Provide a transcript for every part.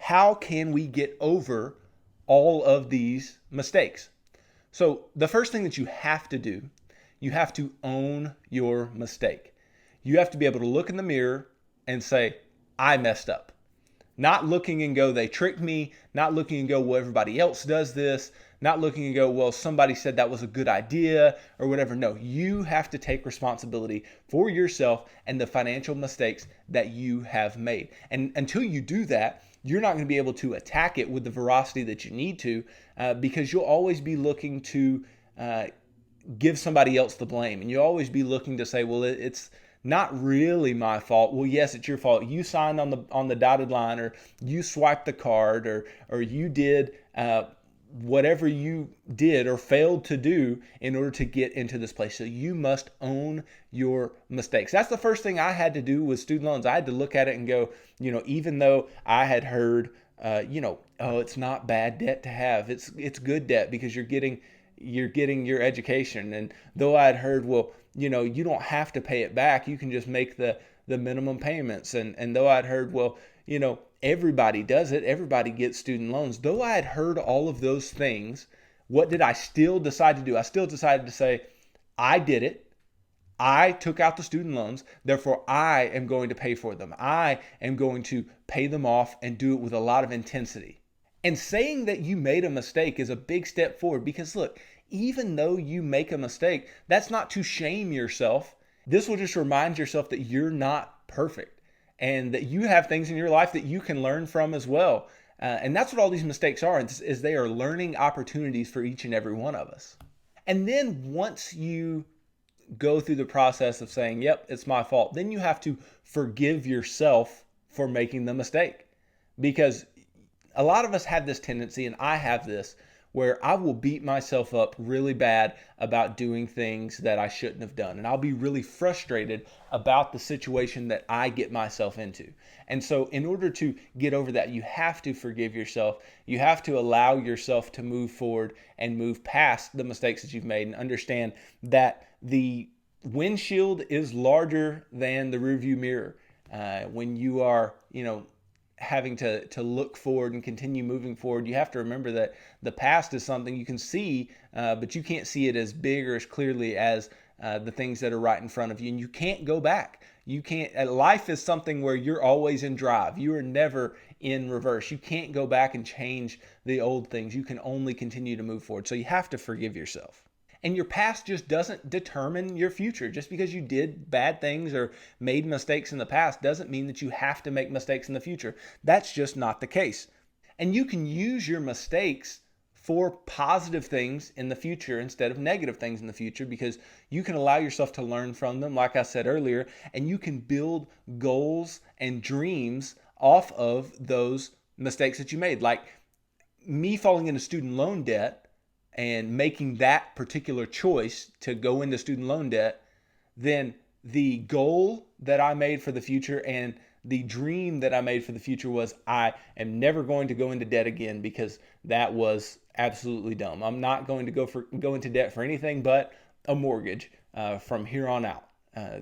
how can we get over all of these mistakes? So the first thing that you have to do, you have to own your mistake. You have to be able to look in the mirror and say, I messed up. Not looking and go, they tricked me. Not looking and go, well, everybody else does this. Not looking and go, well, somebody said that was a good idea or whatever. No, you have to take responsibility for yourself and the financial mistakes that you have made. And until you do that, you're not going to be able to attack it with the veracity that you need to, because you'll always be looking to give somebody else the blame. And you'll always be looking to say, well, it's not really my fault. Well, yes, it's your fault. You signed on the dotted line, or you swiped the card, or you did whatever you did or failed to do in order to get into this place. So you must own your mistakes. That's the first thing I had to do with student loans. I had to look at it and go, even though I had heard, oh, it's not bad debt to have. It's good debt because you're getting your education. And though I had heard, well, you don't have to pay it back. You can just make the minimum payments. And though I'd heard, well, everybody does it. Everybody gets student loans. Though I had heard all of those things, what did I still decide to do? I still decided to say, I did it. I took out the student loans. Therefore, I am going to pay for them. I am going to pay them off and do it with a lot of intensity. And saying that you made a mistake is a big step forward, because look, even though you make a mistake, that's not to shame yourself. This will just remind yourself that you're not perfect and that you have things in your life that you can learn from as well. And that's what all these mistakes are, is they are learning opportunities for each and every one of us. And then once you go through the process of saying, yep, it's my fault, then you have to forgive yourself for making the mistake. Because a lot of us have this tendency, and I have this, where I will beat myself up really bad about doing things that I shouldn't have done. And I'll be really frustrated about the situation that I get myself into. And so in order to get over that, you have to forgive yourself. You have to allow yourself to move forward and move past the mistakes that you've made, and understand that the windshield is larger than the rearview mirror. When you are, having to look forward and continue moving forward, you have to remember that the past is something you can see, but you can't see it as big or as clearly as the things that are right in front of you. And you can't go back. You can't. Life is something where you're always in drive. You are never in reverse. You can't go back and change the old things. You can only continue to move forward. So you have to forgive yourself. And your past just doesn't determine your future. Just because you did bad things or made mistakes in the past doesn't mean that you have to make mistakes in the future. That's just not the case. And you can use your mistakes for positive things in the future instead of negative things in the future, because you can allow yourself to learn from them, like I said earlier, and you can build goals and dreams off of those mistakes that you made. Like me falling into student loan debt and making that particular choice to go into student loan debt, then the goal that I made for the future and the dream that I made for the future was, I am never going to go into debt again, because that was absolutely dumb. I'm not going to go into debt for anything but a mortgage from here on out,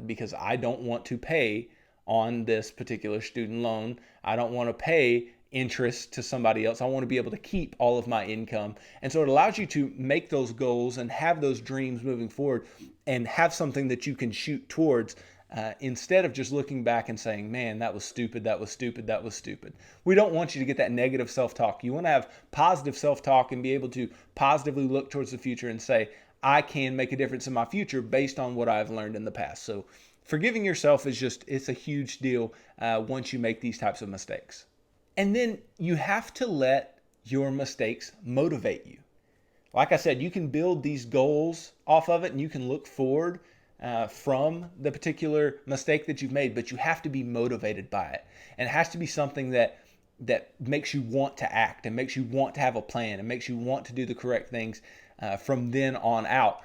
because I don't want to pay on this particular student loan. I don't want to pay interest to somebody else. I want to be able to keep all of my income. And so it allows you to make those goals and have those dreams moving forward, and have something that you can shoot towards, instead of just looking back and saying, man, that was stupid, that was stupid, that was stupid. We don't want you to get that negative self-talk. You want to have positive self-talk and be able to positively look towards the future and say, I can make a difference in my future based on what I've learned in the past. So forgiving yourself it's a huge deal once you make these types of mistakes. And then you have to let your mistakes motivate you. Like I said, you can build these goals off of it, and you can look forward from the particular mistake that you've made, but you have to be motivated by it. And it has to be something that makes you want to act, and makes you want to have a plan, and makes you want to do the correct things from then on out.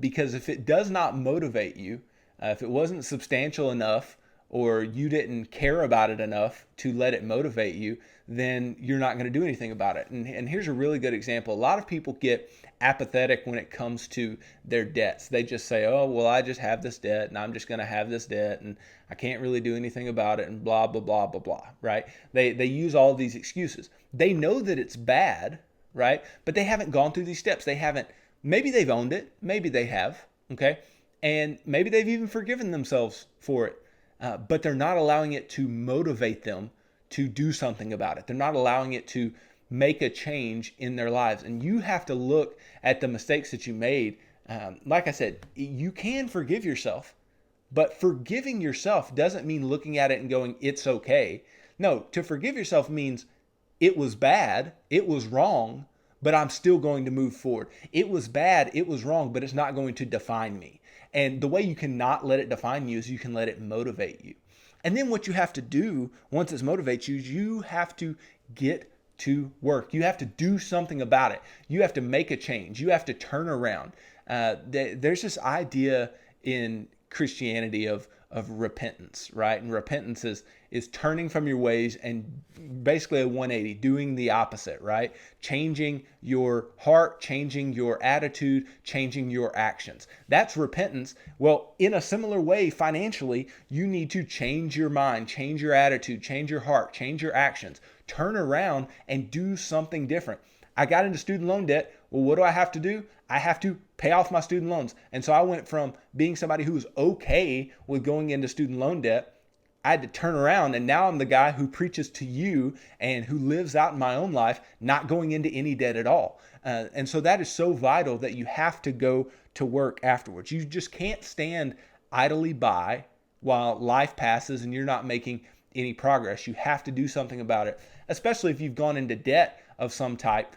Because if it does not motivate you, if it wasn't substantial enough, or you didn't care about it enough to let it motivate you, then you're not going to do anything about it. And here's a really good example. A lot of people get apathetic when it comes to their debts. They just say, oh, well, I just have this debt and I'm just going to have this debt and I can't really do anything about it and blah, blah, blah, blah, blah, right? They use all these excuses. They know that it's bad, right? But they haven't gone through these steps. Maybe they've owned it. Maybe they have, okay? And maybe they've even forgiven themselves for it. But they're not allowing it to motivate them to do something about it. They're not allowing it to make a change in their lives. And you have to look at the mistakes that you made. Like I said, you can forgive yourself, but forgiving yourself doesn't mean looking at it and going, it's okay. No, to forgive yourself means it was bad, it was wrong, but I'm still going to move forward. It was bad, it was wrong, but it's not going to define me. And the way you cannot let it define you is you can let it motivate you. And then what you have to do once it motivates you, you have to get to work. You have to do something about it. You have to make a change. You have to turn around. There's this idea in Christianity of repentance, right? And repentance is turning from your ways and basically a 180, doing the opposite, right? Changing your heart, changing your attitude, changing your actions. That's repentance. Well, in a similar way, financially, you need to change your mind, change your attitude, change your heart, change your actions, turn around and do something different. I got into student loan debt. Well, what do I have to do? I have to pay off my student loans. And so I went from being somebody who was okay with going into student loan debt. I had to turn around, and now I'm the guy who preaches to you and who lives out in my own life, not going into any debt at all. And so that is so vital that you have to go to work afterwards. You just can't stand idly by while life passes and you're not making any progress. You have to do something about it, especially if you've gone into debt of some type.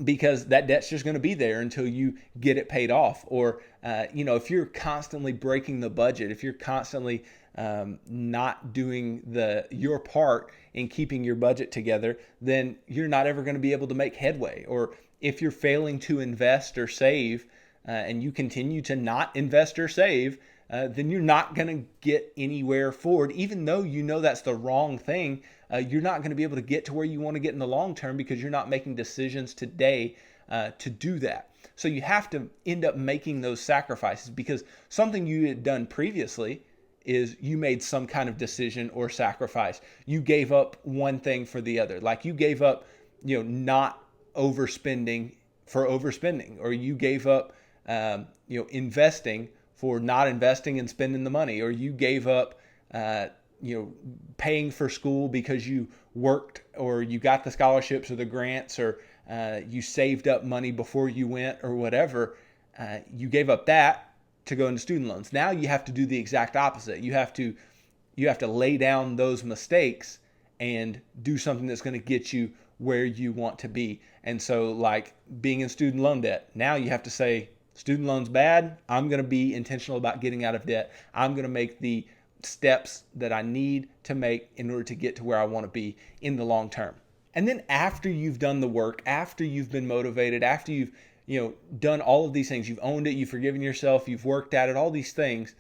Because that debt's just going to be there until you get it paid off. Or, if you're constantly breaking the budget, if you're constantly not doing your part in keeping your budget together, then you're not ever going to be able to make headway. Or if you're failing to invest or save, and you continue to not invest or save, then you're not going to get anywhere forward. Even though you know that's the wrong thing, you're not going to be able to get to where you want to get in the long term because you're not making decisions today to do that. So you have to end up making those sacrifices, because something you had done previously is you made some kind of decision or sacrifice. You gave up one thing for the other. Like you gave up, not overspending for overspending, or you gave up, investing for not investing and spending the money, or you gave up, paying for school because you worked or you got the scholarships or the grants, or you saved up money before you went or whatever. You gave up that to go into student loans. Now you have to do the exact opposite. You have to lay down those mistakes and do something that's going to get you where you want to be. And so, like being in student loan debt, now you have to say, student loan's bad. I'm going to be intentional about getting out of debt. I'm going to make the steps that I need to make in order to get to where I want to be in the long term. And then after you've done the work, after you've been motivated, after you've done all of these things, you've owned it, you've forgiven yourself, you've worked at it, all these things,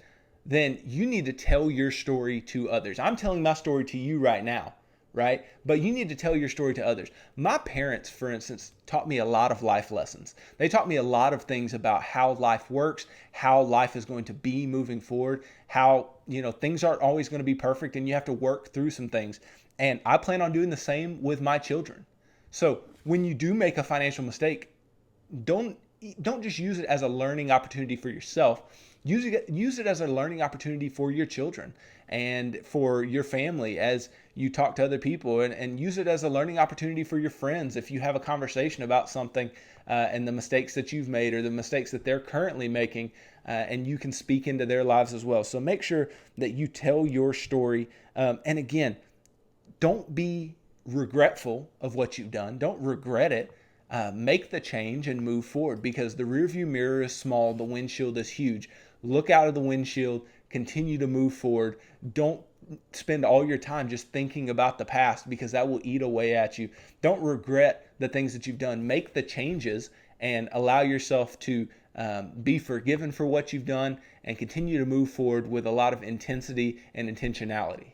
then you need to tell your story to others. I'm telling my story to you right now, right? But you need to tell your story to others. My parents, for instance, taught me a lot of life lessons. They taught me a lot of things about how life works, how life is going to be moving forward, how, things aren't always going to be perfect and you have to work through some things. And I plan on doing the same with my children. So when you do make a financial mistake, don't just use it as a learning opportunity for yourself. Use it as a learning opportunity for your children and for your family as you talk to other people, and use it as a learning opportunity for your friends if you have a conversation about something and the mistakes that you've made or the mistakes that they're currently making, and you can speak into their lives as well. So make sure that you tell your story. And again, don't be regretful of what you've done. Don't regret it. Make the change and move forward, because the rearview mirror is small, the windshield is huge. Look out of the windshield, continue to move forward. Don't spend all your time just thinking about the past, because that will eat away at you. Don't regret the things that you've done. Make the changes and allow yourself to be forgiven for what you've done, and continue to move forward with a lot of intensity and intentionality.